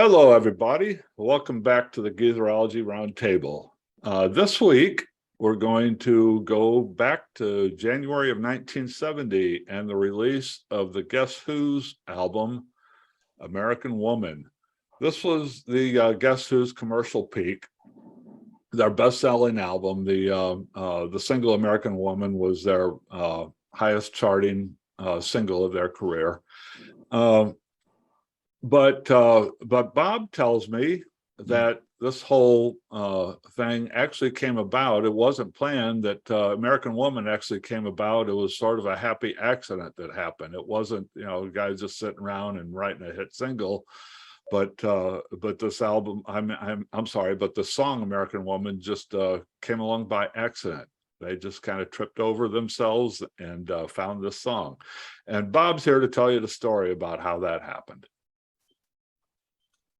Hello, everybody. Welcome back to the Geezerology Roundtable. This week, we're going to go back to January of 1970 and the release of the Guess Who's album, American Woman. This was the Guess Who's commercial peak, their best-selling album. The single American Woman was their highest charting single of their career. But Bob tells me that this whole thing actually came about. It wasn't planned. That American Woman actually came about. It was sort of a happy accident that happened. It wasn't, guys just sitting around and writing a hit single. But this album, I'm sorry, but the song American Woman just came along by accident. They just kind of tripped over themselves and found this song. And Bob's here to tell you the story about how that happened.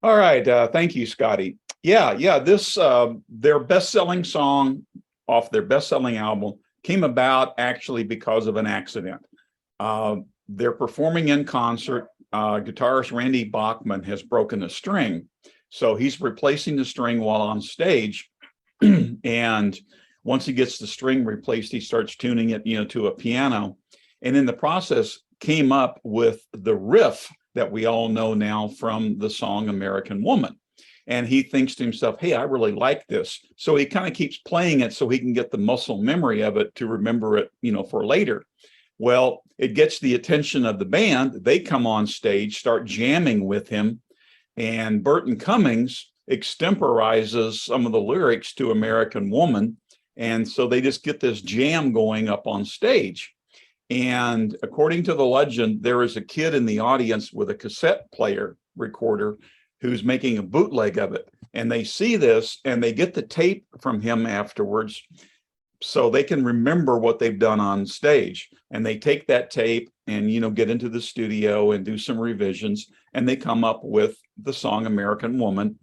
All right. Thank you, Scotty. Yeah. This their best-selling song off their best-selling album came about actually because of an accident. They're performing in concert. Guitarist Randy Bachman has broken a string, so he's replacing the string while on stage. And once he gets the string replaced, he starts tuning it, to a piano, and in the process came up with the riff that we all know now from the song American Woman. And he thinks to himself, hey, I really like this. So he kind of keeps playing it so he can get the muscle memory of it to remember it, for later. Well, it gets the attention of the band. They come on stage, start jamming with him. And Burton Cummings extemporizes some of the lyrics to American Woman. And so they just get this jam going up on stage. And according to the legend, there is a kid in the audience with a cassette player recorder who's making a bootleg of it. And they see this and they get the tape from him afterwards so they can remember what they've done on stage. And they take that tape and, get into the studio and do some revisions. And they come up with the song American Woman.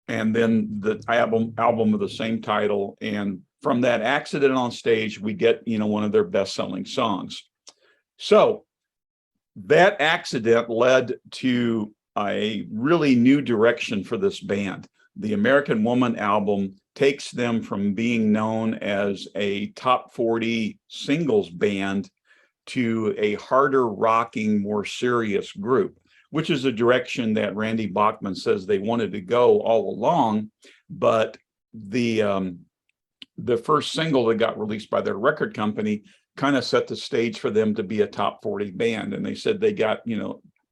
And then the album of the same title. And from that accident on stage, we get, one of their best-selling songs. So that accident led to a really new direction for this band. The American Woman album takes them from being known as a top 40 singles band to a harder rocking, more serious group, which is a direction that Randy Bachman says they wanted to go all along. But the first single that got released by their record company kind of set the stage for them to be a top 40 band. And they said they got,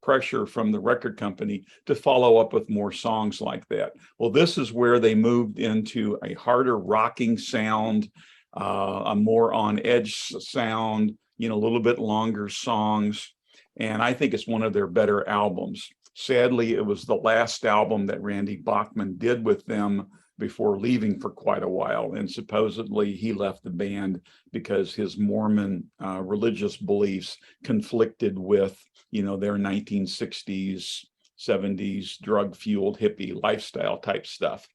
pressure from the record company to follow up with more songs like that. Well, this is where they moved into a harder rocking sound, a more on edge sound, a little bit longer songs. And I think it's one of their better albums. Sadly, it was the last album that Randy Bachman did with them before leaving for quite a while. And supposedly he left the band because his Mormon religious beliefs conflicted with, their 1960s, 70s drug-fueled hippie lifestyle type stuff.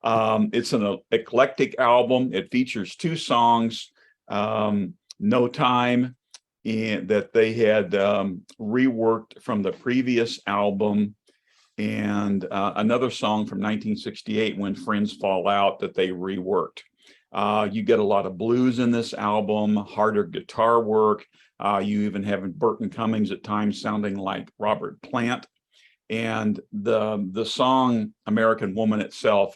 It's an eclectic album. It features two songs, No Time, that they had reworked from the previous album, and another song from 1968, When Friends Fall Out, that they reworked. You get a lot of blues in this album, harder guitar work. You even have Burton Cummings at times sounding like Robert Plant. And the song American Woman itself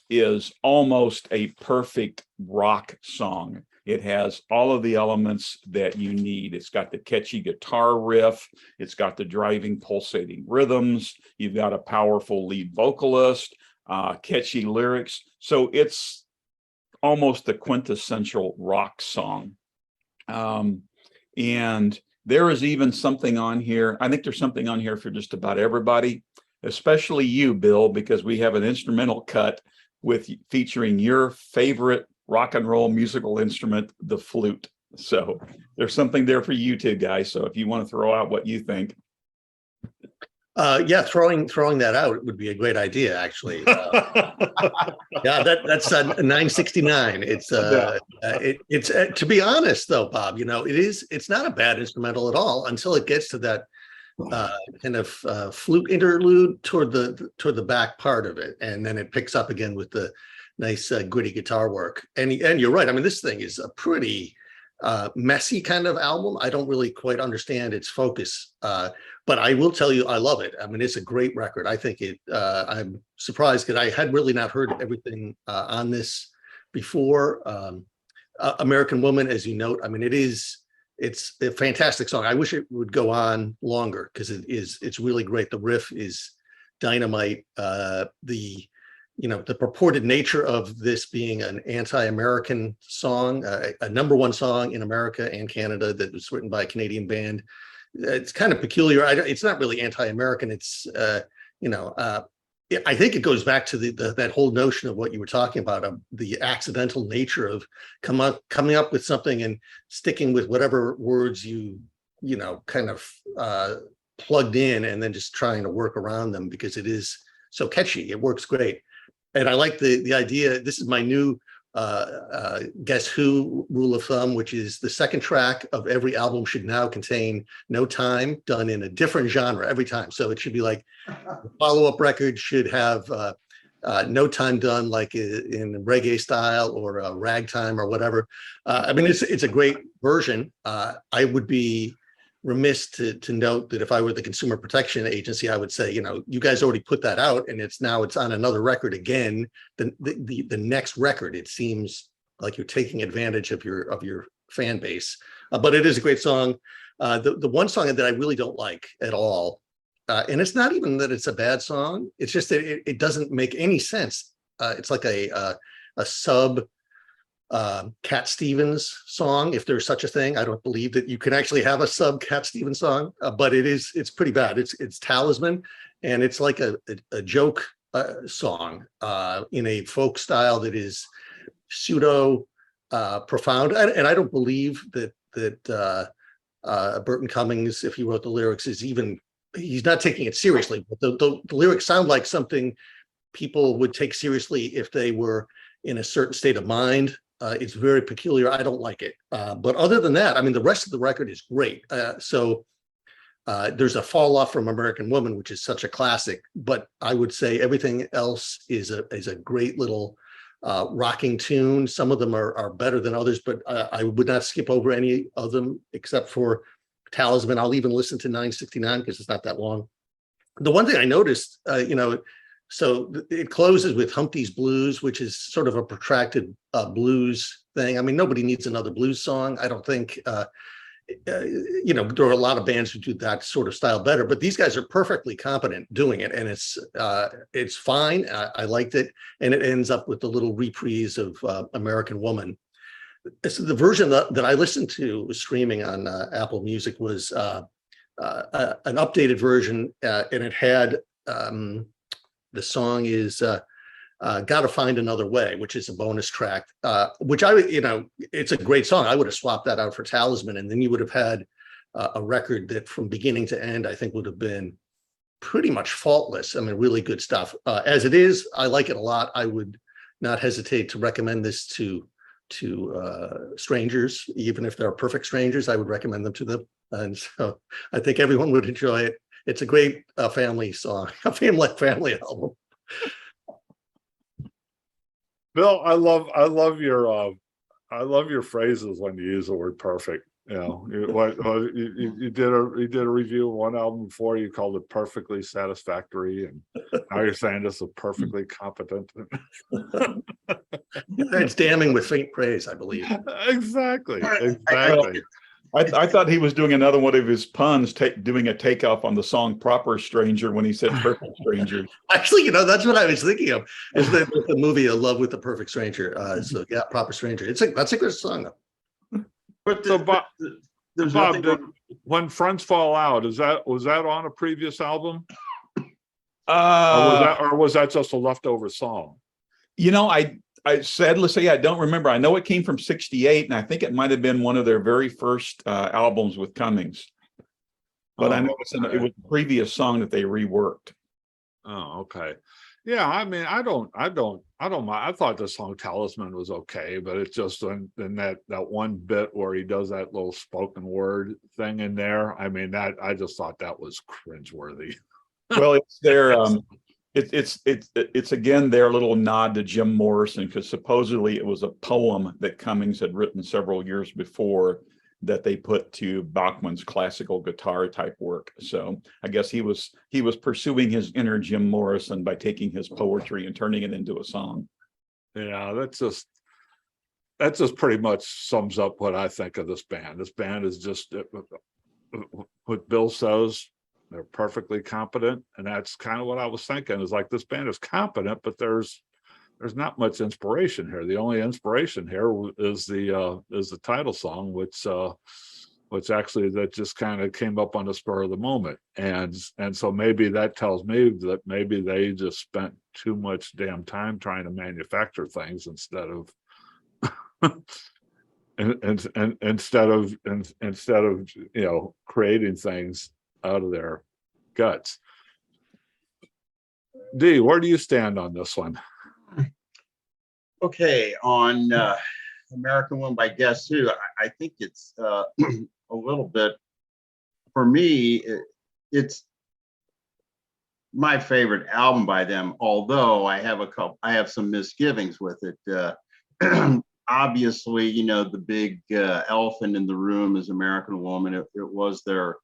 is almost a perfect rock song. It has all of the elements that you need. It's got the catchy guitar riff. It's got the driving, pulsating rhythms. You've got a powerful lead vocalist, catchy lyrics. So it's almost the quintessential rock song. And there is even something on here. I think there's something on here for just about everybody, especially you, Bill, because we have an instrumental cut featuring your favorite rock and roll musical instrument, the flute. So there's something there for you too, guys. So if you want to throw out what you think. Yeah, throwing that out would be a great idea, actually. Yeah, that's 969. It's to be honest though, Bob, it's not a bad instrumental at all until it gets to that kind of flute interlude toward the back part of it, and then it picks up again with the nice gritty guitar work. And you're right. I mean, this thing is a pretty messy kind of album. I don't really quite understand its focus, but I will tell you, I love it. I mean, it's a great record. I think it. I'm surprised because I had really not heard everything on this before. American Woman, as you note, I mean, it's a fantastic song. I wish it would go on longer because it's really great. The riff is dynamite. The purported nature of this being an anti-American song, a #1 song in America and Canada that was written by a Canadian band. It's kind of peculiar. It's not really anti-American. It's I think it goes back to that whole notion of what you were talking about, the accidental nature of coming up with something and sticking with whatever words you kind of plugged in, and then just trying to work around them because it is so catchy. It works great. And I like the idea. This is my new Guess Who rule of thumb, which is the second track of every album should now contain No Time done in a different genre every time. So it should be like the follow-up record should have No Time done like in reggae style or ragtime or whatever. I mean, it's a great version. I would be remiss to note that if I were the Consumer Protection Agency, I would say, you guys already put that out, and it's on another record again. The next record, it seems like you're taking advantage of your fan base, but it is a great song. The one song that I really don't like at all, and it's not even that it's a bad song. It's just that it doesn't make any sense. It's like a sub Cat Stevens song, if there's such a thing. I don't believe that you can actually have a sub Cat Stevens song, but it's pretty bad. It's Talisman, and it's like a joke song in a folk style that is pseudo profound, and I don't believe that Burton Cummings, if he wrote the lyrics, he's not taking it seriously, but the lyrics sound like something people would take seriously if they were in a certain state of mind. It's very peculiar. I don't like it. But other than that, I mean, the rest of the record is great. So there's a fall off from American Woman, which is such a classic. But I would say everything else is a great little rocking tune. Some of them are better than others, but I would not skip over any of them except for Talisman. I'll even listen to 969 because it's not that long. The one thing I noticed, so it closes with Humpty's Blues, which is sort of a protracted blues thing. I mean, nobody needs another blues song. I don't think, there are a lot of bands who do that sort of style better, but these guys are perfectly competent doing it. And it's fine. I liked it. And it ends up with the little reprise of American Woman. So the version that I listened to streaming on Apple Music was an updated version, and it had, the song is Gotta Find Another Way, which is a bonus track, which it's a great song. I would have swapped that out for Talisman, and then you would have had a record that from beginning to end, I think would have been pretty much faultless. I mean, really good stuff. As it is, I like it a lot. I would not hesitate to recommend this to strangers, even if they're perfect strangers. I would recommend them to them. And so I think everyone would enjoy it. It's a great family song, a family album. Bill, I love your phrases when you use the word perfect. You did a review of one album before. You called it perfectly satisfactory, and now you're saying this is perfectly competent. It's damning with faint praise, I believe. Exactly. I thought he was doing another one of his puns, doing a takeoff on the song "Proper Stranger" when he said "Perfect Stranger." Actually, that's what I was thinking of. Is the movie "A Love with the Perfect Stranger"? So yeah, "Proper Stranger." That's a good song. But Bob, when Friends Fall Out, was that on a previous album? Or was that just a leftover song? I sadly say I don't remember. I know it came from '68, and I think it might have been one of their very first albums with Cummings. But I know it was a previous song that they reworked. Oh, okay. Yeah, I mean, I don't mind. I thought the song Talisman was okay, but it's just in that one bit where he does that little spoken word thing in there. I mean, that I just thought that was cringeworthy. Well, it's their it's again their little nod to Jim Morrison, because supposedly it was a poem that Cummings had written several years before that they put to Bachman's classical guitar type work. So I guess he was pursuing his inner Jim Morrison by taking his poetry and turning it into a song. Yeah, that just pretty much sums up what I think of this band. This band is just what Bill says. They're perfectly competent, and that's kind of what I was thinking. Is like this band is competent, but there's not much inspiration here. The only inspiration here is the title song, which actually that just kind of came up on the spur of the moment, and so maybe that tells me that maybe they just spent too much damn time trying to manufacture things instead of and instead of creating things out of their guts. D, where do you stand on this one? Okay, on American Woman by Guess Who, I think it's a little bit, for me, it's my favorite album by them, although I have some misgivings with it. Obviously, the big elephant in the room is American Woman. It was their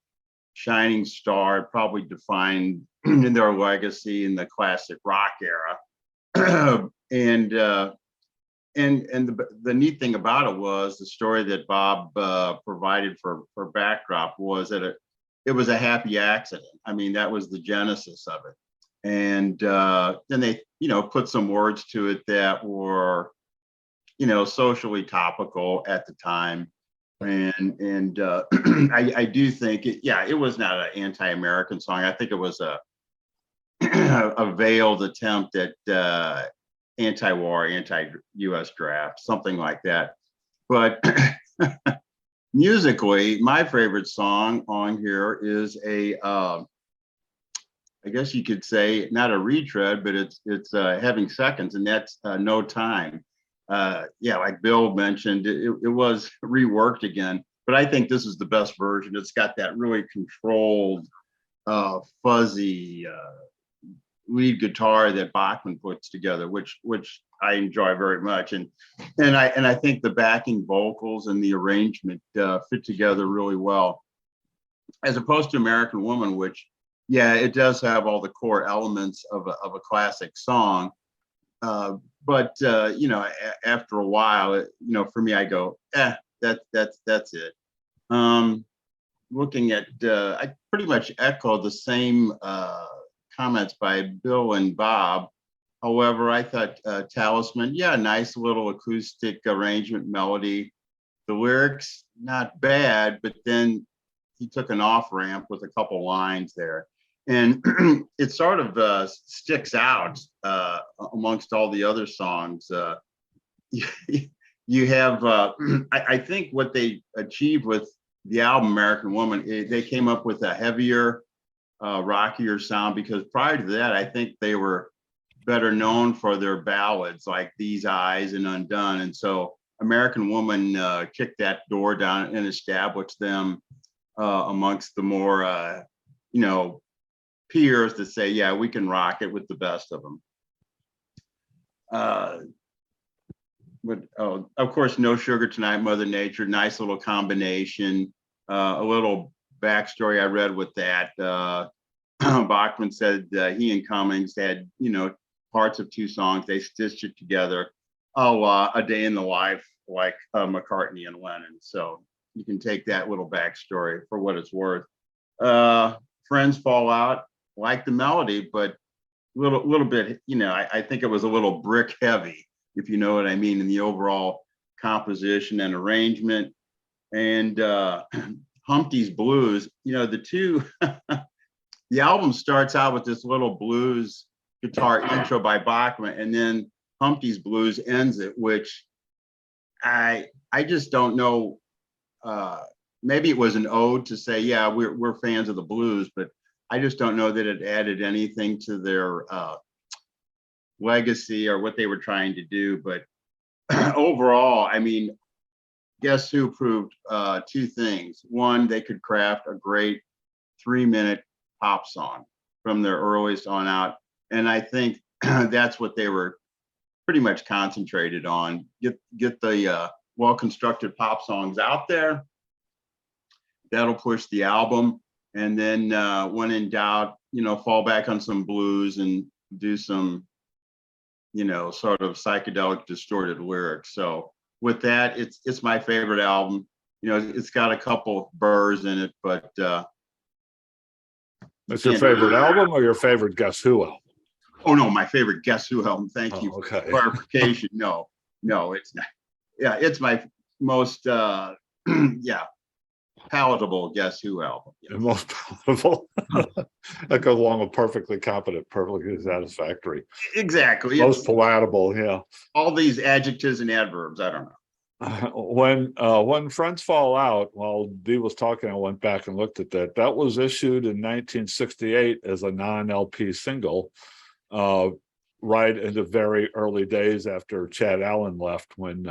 shining star. It probably defined their legacy in the classic rock era. And the neat thing about it was the story that Bob provided for backdrop was that it was a happy accident. I mean, that was the genesis of it. And then they, put some words to it that were, socially topical at the time. And I do think it was not an anti-American song. I think it was a veiled attempt at anti-war, anti-US draft, something like that. But musically, my favorite song on here is I guess you could say not a retread, but it's having seconds, and that's No Time. Like Bill mentioned, it was reworked again, but I think this is the best version. It's got that really controlled, fuzzy lead guitar that Bachman puts together, which I enjoy very much, and I think the backing vocals and the arrangement fit together really well, as opposed to American Woman, which it does have all the core elements of a classic song, but after a while, for me, I go, that's it. Looking at, I pretty much echo the same comments by Bill and Bob. However, I thought Talisman, nice little acoustic arrangement melody. The lyrics, not bad, but then he took an off ramp with a couple lines there. And it sort of sticks out amongst all the other songs. You have, I think what they achieved with the album American Woman, they came up with a heavier, rockier sound, because prior to that, I think they were better known for their ballads like These Eyes and Undone. And so American Woman kicked that door down and established them amongst the more, peers that say, we can rock it with the best of them. But of course, No Sugar Tonight, Mother Nature, nice little combination. A little backstory I read with that. Bachman said he and Cummings had, parts of two songs. They stitched it together. A Day in the Life, like McCartney and Lennon. So you can take that little backstory for what it's worth. Friends Fall Out, like the melody, but little bit, I think it was a little brick heavy, if you know what I mean, in the overall composition and arrangement. And Humpty's Blues, the two, the album starts out with this little blues guitar intro by Bachman, and then Humpty's Blues ends it, which I just don't know. Maybe it was an ode to say, we're fans of the blues, but I just don't know that it added anything to their legacy or what they were trying to do. But overall, I mean, Guess Who proved two things. One, they could craft a great 3-minute pop song from their earliest on out. And I think that's what they were pretty much concentrated on. Get the well-constructed pop songs out there. That'll push the album. And then when in doubt, fall back on some blues and do some, sort of psychedelic distorted lyrics. So with that, it's my favorite album. It's got a couple burrs in it, but it's your favorite album or your favorite Guess Who album? Oh no, my favorite Guess Who album. Thank you for okay. clarification. No, it's not. Yeah, it's my most palatable Guess Who album. The most palatable. That goes along with perfectly competent, perfectly satisfactory. Exactly. Most palatable, yeah. All these adjectives and adverbs, I don't know. When Friends Fall Out, while Dee was talking, I went back and looked at that. That was issued in 1968 as a non-LP single, right in the very early days after Chad Allen left, when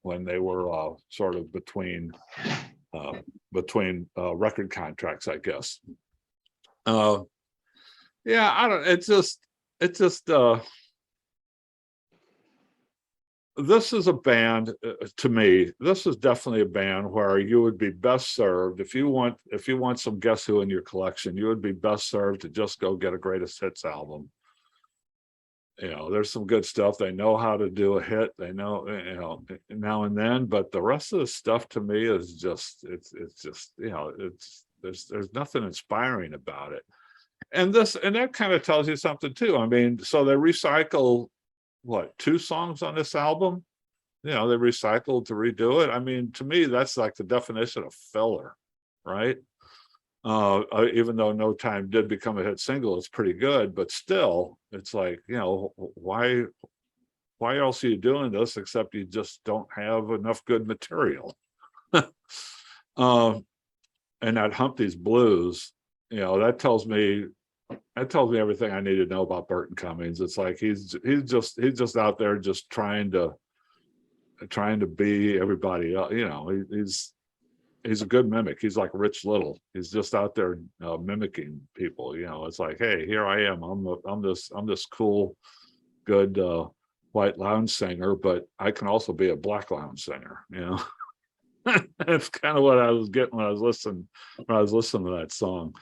they were sort of between record contracts, I guess. Yeah, I don't. It's just. This is a band, to me. This is definitely a band where you would be best served if you want some Guess Who in your collection. You would be best served to just go get a greatest hits album. There's some good stuff. They know how to do a hit. They know, now and then. But the rest of the stuff, to me, is just there's nothing inspiring about it. And that kind of tells you something too. I mean, so they recycle. What, 2 songs on this album? They recycled to redo it. I mean, to me, that's like the definition of filler, right? Even though No Time did become a hit single, it's pretty good, but still, it's like, why else are you doing this except you just don't have enough good material? And that Humpty's Blues, that tells me everything I need to know about Burton Cummings. It's like he's just out there just trying to be everybody else. He's a good mimic. He's like Rich Little. He's just out there mimicking people. It's like, hey, here I am. I'm this cool, good white lounge singer, but I can also be a black lounge singer. That's kind of what I was getting when I was listening to that song.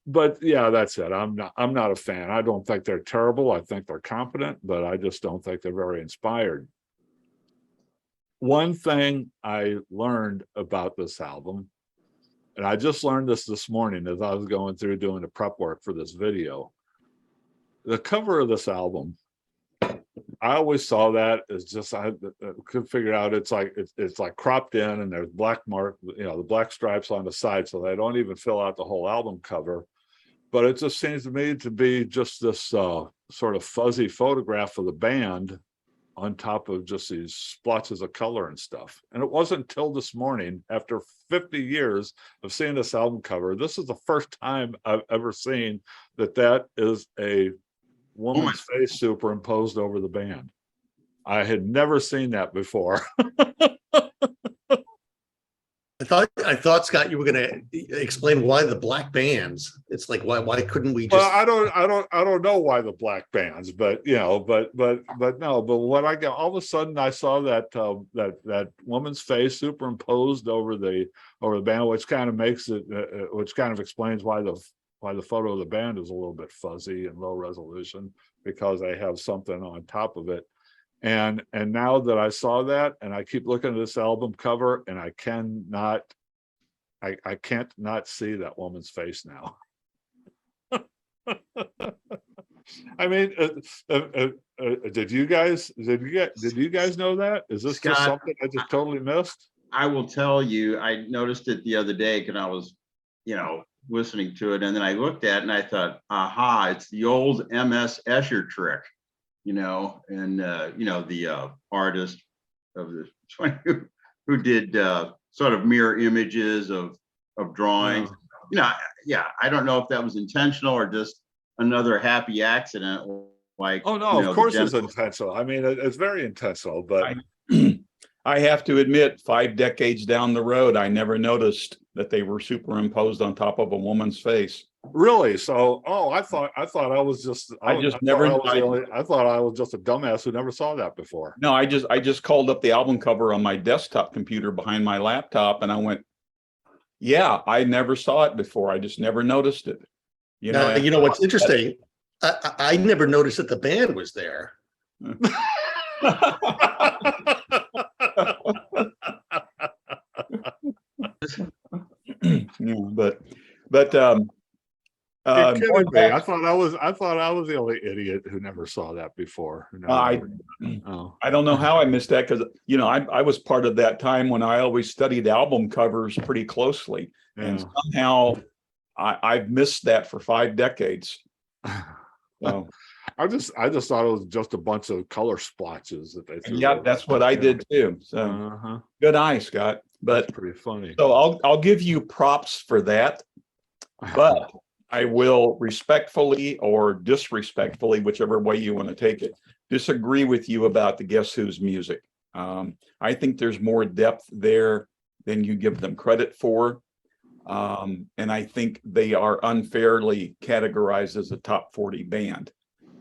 But yeah, that's it. I'm not a fan. I don't think they're terrible. I think they're competent, but I just don't think they're very inspired. One thing I learned about this album, and I just learned this morning as I was going through doing the prep work for this video, the cover of this album, I always saw that as just, I could figure out it's like cropped in, and there's black the black stripes on the side, so they don't even fill out the whole album cover. But it just seems to me to be just this sort of fuzzy photograph of the band on top of just these splotches of color and stuff. And it wasn't until this morning, after 50 years of seeing this album cover, this is the first time I've ever seen that is a woman's face superimposed over the band. I had never seen that before. I thought, Scott, you were going to explain why the black bands. It's like, why couldn't we just? Well, I don't know why the black bands, but but what I got, all of a sudden I saw that woman's face superimposed over the band, which kind of makes it, which kind of explains why the photo of the band is a little bit fuzzy and low resolution, because they have something on top of it. And now that I saw that, and I keep looking at this album cover, and I can't not see that woman's face now. I mean, did you guys know that? Is this Scott, just something I just totally missed? I will tell you, I noticed it the other day because I was, listening to it, and then I looked at it and I thought, aha, it's the old MS Escher trick. The artist of the who did sort of mirror images of drawings. I don't know if that was intentional or just another happy accident Like, Oh, no, you of know, course it's intentional. I mean, it's very intentional, but I have to admit, 5 decades down the road, I never noticed that they were superimposed on top of a woman's face. really, so, oh, I thought I was just, I just never, I thought I was just a dumbass who never saw that before. no, I just called up the album cover on my desktop computer behind my laptop, and I went, yeah, I never saw it before. I just never noticed it. You know, Now, you know what's interesting? I never noticed that the band was there. yeah, but You're kidding going me. back, I thought I was the only idiot who never saw that before. Who never I heard- oh. I don't know how I missed that, because you know I was part of that time when I always studied album covers pretty closely, and Yeah. somehow I've missed that for 5 decades. So I just thought it was just a bunch of color splotches that they threw. yeah, over. that's what I Yeah. did too. So Uh-huh. good eye, Scott. But That's pretty funny. so I'll give you props for that, but I will respectfully or disrespectfully, whichever way you want to take it, disagree with you about the Guess Who's music. I think there's more depth there than you give them credit for. And I think they are unfairly categorized as a top 40 band.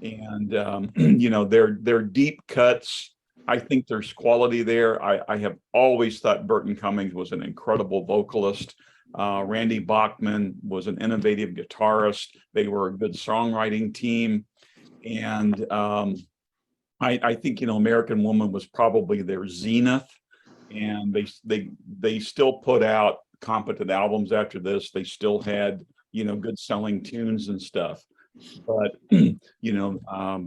And you know, their deep cuts, I think there's quality there. I have always thought Burton Cummings was an incredible vocalist. Randy Bachman was an innovative guitarist. They were a good songwriting team. And I think, you know, American Woman was probably their zenith. And they still put out competent albums after this. They still had, you know, good selling tunes and stuff. But, you know,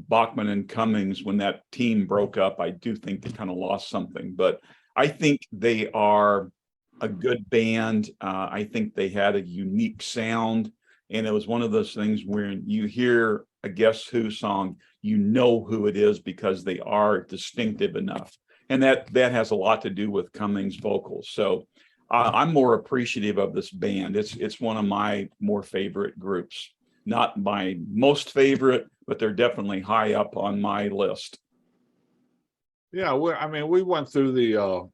Bachman and Cummings, when that team broke up, I do think they kind of lost something. But I think they are a good band. I think they had a unique sound. And it was one of those things where you hear a Guess Who song, you know who it is because they are distinctive enough. And that has a lot to do with Cummings' vocals. So I'm more appreciative of this band. It's one of my more favorite groups. Not my most favorite, but they're definitely high up on my list. Yeah, I mean, we went through the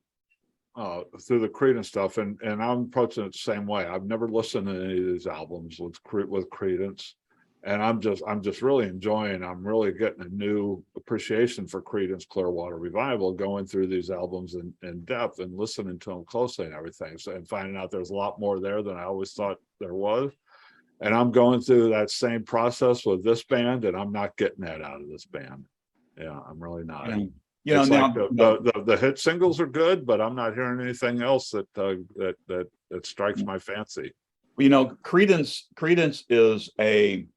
Creedence stuff, and I'm approaching it the same way. I've never listened to any of these albums with Creedence, and I'm just really enjoying. I'm really getting a new appreciation for Creedence Clearwater Revival, going through these albums in depth and listening to them closely and everything. So, and finding out there's a lot more there than I always thought there was. And I'm going through that same process with this band, and I'm not getting that out of this band. Yeah, I'm really not. And, you know, It's now, like the hit singles are good, but I'm not hearing anything else that strikes my fancy. you know, Creedence is an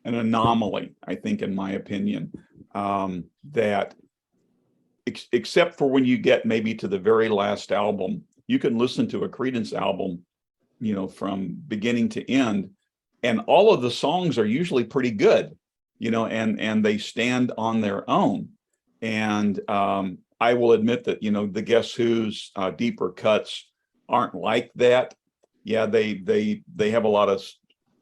anomaly, I think, in my opinion, that except for when you get maybe to the very last album, you can listen to a Creedence album, you know, from beginning to end, and all of the songs are usually pretty good, you know, and they stand on their own. And I will admit that, you know, the Guess Who's deeper cuts aren't like that. Yeah, they have a lot of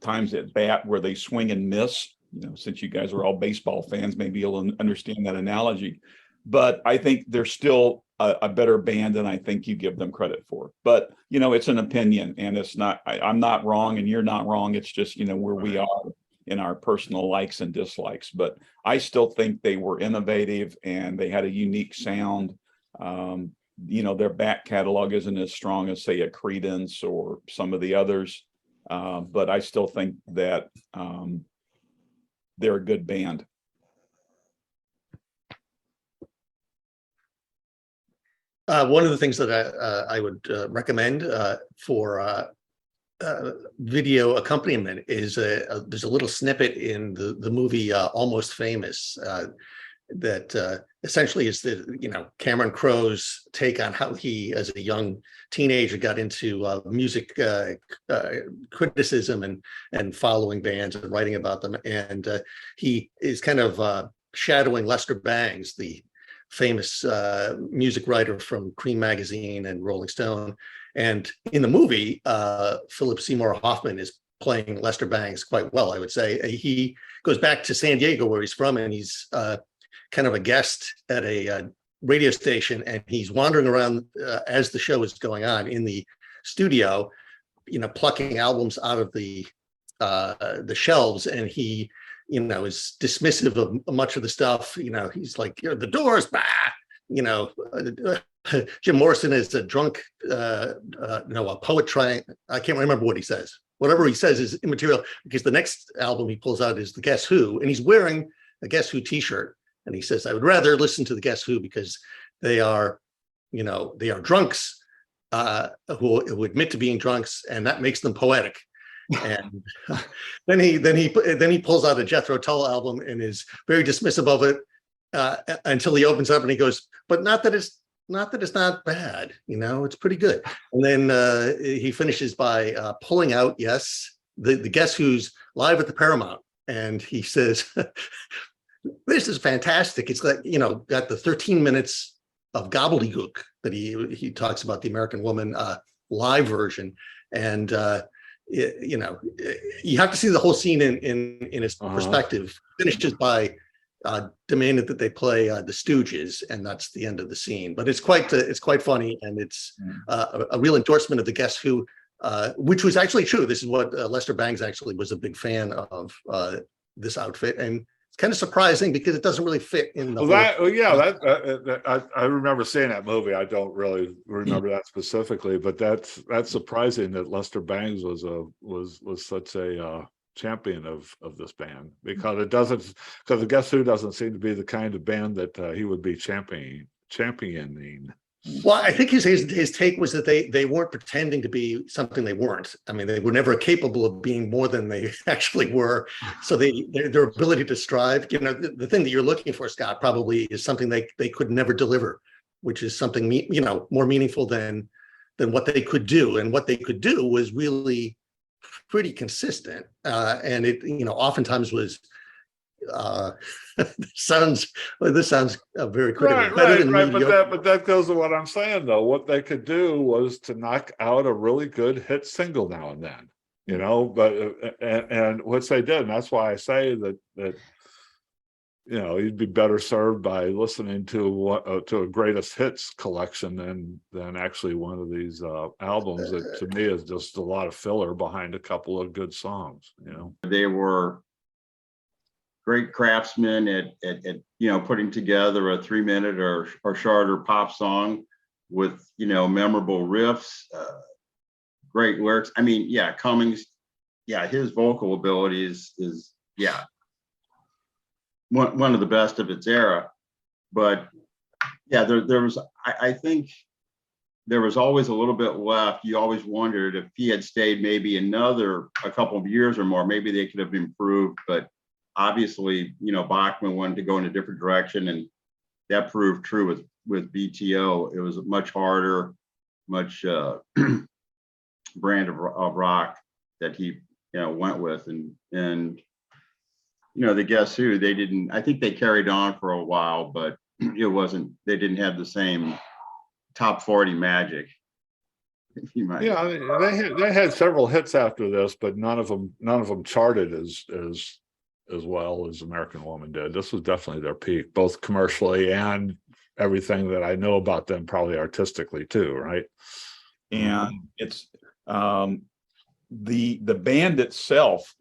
times at bat where they swing and miss. You know, since you guys are all baseball fans, maybe you'll understand that analogy. But I think they're still a better band than I think you give them credit for. But, you know, it's an opinion, and it's not, I'm not wrong and you're not wrong. It's just, you know, where we are in our personal likes and dislikes. But I still think they were innovative and they had a unique sound. You know, their back catalog isn't as strong as, say, a Creedence or some of the others. But I still think that they're a good band. One of the things that I would recommend for video accompaniment is there's a little snippet in the movie Almost Famous that essentially is Cameron Crowe's take on how he, as a young teenager, got into music criticism and following bands and writing about them. And he is kind of shadowing Lester Bangs, the famous music writer from Cream magazine and Rolling Stone. And in the movie, Philip Seymour Hoffman is playing Lester Bangs quite well, I would say. He goes back to San Diego, where he's from, and he's kind of a guest at a radio station, and he's wandering around as the show is going on in the studio, plucking albums out of the shelves, and he, is dismissive of much of the stuff. He's like, the Doors, bah, Jim Morrison is a drunk, a poet trying, I can't remember what he says. Whatever he says is immaterial, because the next album he pulls out is the Guess Who, and he's wearing a Guess Who t-shirt. And he says, I would rather listen to the Guess Who because they are drunks who admit to being drunks, and that makes them poetic. And then he pulls out a Jethro Tull album and is very dismissive of it until he opens up and he goes, but not that it's not bad, it's pretty good. And then he finishes by pulling out, yes, the Guess Who's live at the Paramount, and he says, this is fantastic. It's like, got the 13 minutes of gobbledygook that he talks about, the American Woman live version. And, you have to see the whole scene in its perspective. Finishes by demanding that they play the Stooges, and that's the end of the scene. But it's quite funny, and it's a real endorsement of the Guess Who, which was actually true. This is what Lester Bangs actually was a big fan of this outfit, and it's kind of surprising because it doesn't really fit in the. I remember seeing that movie. I don't really remember that specifically, but that's surprising that Lester Bangs was such a champion of this band, because the Guess Who doesn't seem to be the kind of band that he would be championing. Well, I think his take was that they weren't pretending to be something they weren't. I mean, they were never capable of being more than they actually were. So their ability to strive, the thing that you're looking for, Scott, probably is something they could never deliver, which is something more meaningful than what they could do. And what they could do was really pretty consistent, and it oftentimes was this sounds very critical. Right. But that goes to what I'm saying, though. What they could do was to knock out a really good hit single now and then, but and which they did, and that's why I say that you'd be better served by listening to a greatest hits collection than actually one of these albums that to me is just a lot of filler behind a couple of good songs. They were great craftsmen at putting together a 3-minute or shorter pop song with memorable riffs, great lyrics. I mean, Cummings, his vocal ability is one of the best of its era. But there was, I think there was always a little bit left. You always wondered if he had stayed maybe a couple of years or more, maybe they could have improved. But obviously, Bachman wanted to go in a different direction, and that proved true with BTO. It was a much harder, much brand of rock that he went with, and the Guess Who, I think they carried on for a while, but they didn't have the same top 40 magic. They had several hits after this, but none of them charted as well as American Woman did. This was definitely their peak, both commercially and everything that I know about them, probably artistically too, right? And it's the band itself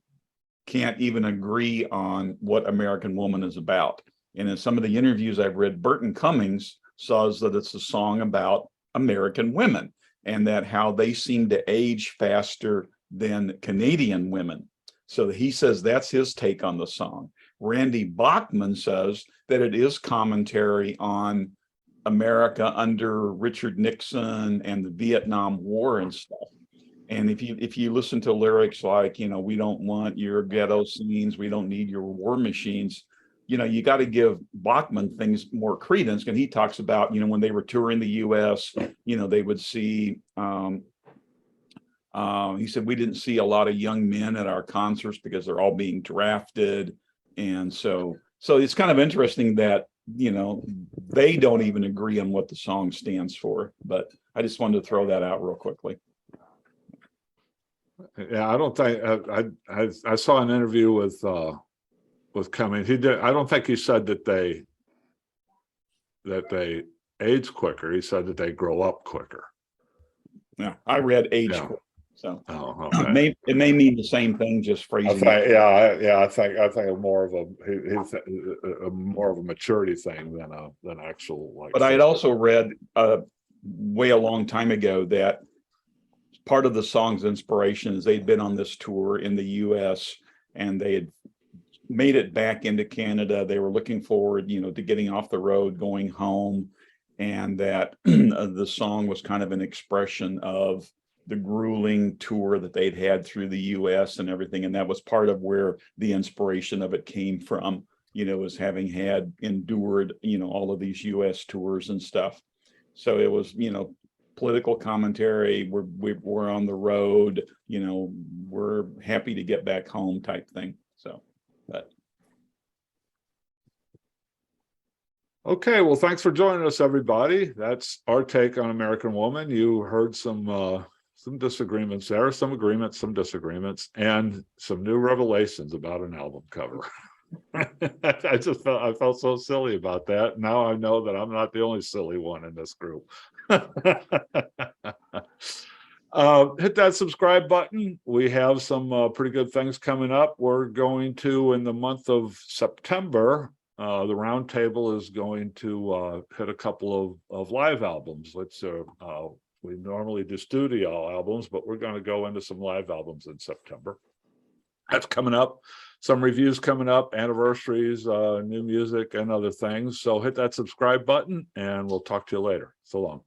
can't even agree on what American Woman is about. And in some of the interviews I've read, Burton Cummings says that it's a song about American women, and that how they seem to age faster than Canadian women. So he says that's his take on the song. Randy Bachman says that it is commentary on America under Richard Nixon and the Vietnam War and stuff. And if you listen to lyrics like, we don't want your ghetto scenes, we don't need your war machines, you got to give Bachman things more credence. And he talks about, when they were touring the US, they would see, he said, we didn't see a lot of young men at our concerts because they're all being drafted. And so it's kind of interesting that, they don't even agree on what the song stands for. But I just wanted to throw that out real quickly. Yeah, I don't think I saw an interview with Cummings. He did. I don't think he said that they age quicker. He said that they grow up quicker. Yeah, I read age, Yeah. quick, so Oh, it okay. may mean the same thing, just I phrasing. think, I think more of a more of a maturity thing than actual like. But I had also read way a long time ago that part of the song's inspiration is they'd been on this tour in the US and they had made it back into Canada. They were looking forward, to getting off the road, going home, and that the song was kind of an expression of the grueling tour that they'd had through the US and everything. And that was part of where the inspiration of it came from, was having had endured, all of these US tours and stuff. So it was, political commentary. We're on the road, we're happy to get back home type thing. So, but. Okay, well, thanks for joining us, everybody. That's our take on American Woman. You heard some disagreements there, some agreements, some disagreements, and some new revelations about an album cover. I felt so silly about that. Now I know that I'm not the only silly one in this group. Hit that subscribe button. We have some pretty good things coming up. We're going to, in the month of September, the Roundtable is going to hit a couple of live albums. We normally do studio albums, but we're going to go into some live albums in September. That's coming up. Some reviews coming up, anniversaries, new music, and other things. So hit that subscribe button, and we'll talk to you later. So long.